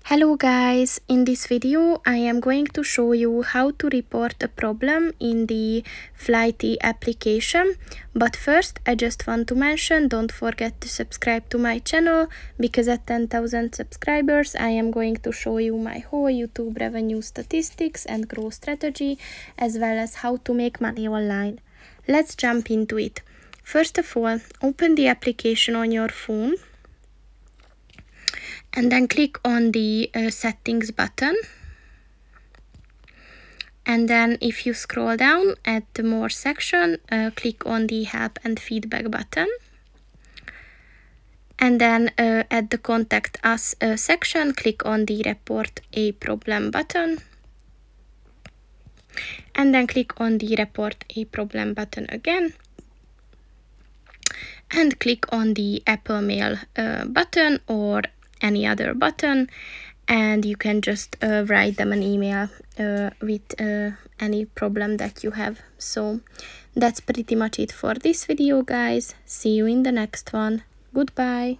Hello guys, in this video I am going to show you how to report a problem in the Flighty application. But first I just want to mention, don't forget to subscribe to my channel, because at 10,000 subscribers I am going to show you my whole YouTube revenue statistics and growth strategy, as well as how to make money online. Let's jump into it. First of all, open the application on your phone and then click on the settings button, and then if you scroll down at the more section, click on the help and feedback button, and then at the contact us section, click on the report a problem button, and then click on the report a problem button again, and click on the Apple Mail button or any other button, and you can just write them an email with any problem that you have. So that's pretty much it for this video, guys. See you in the next one. Goodbye.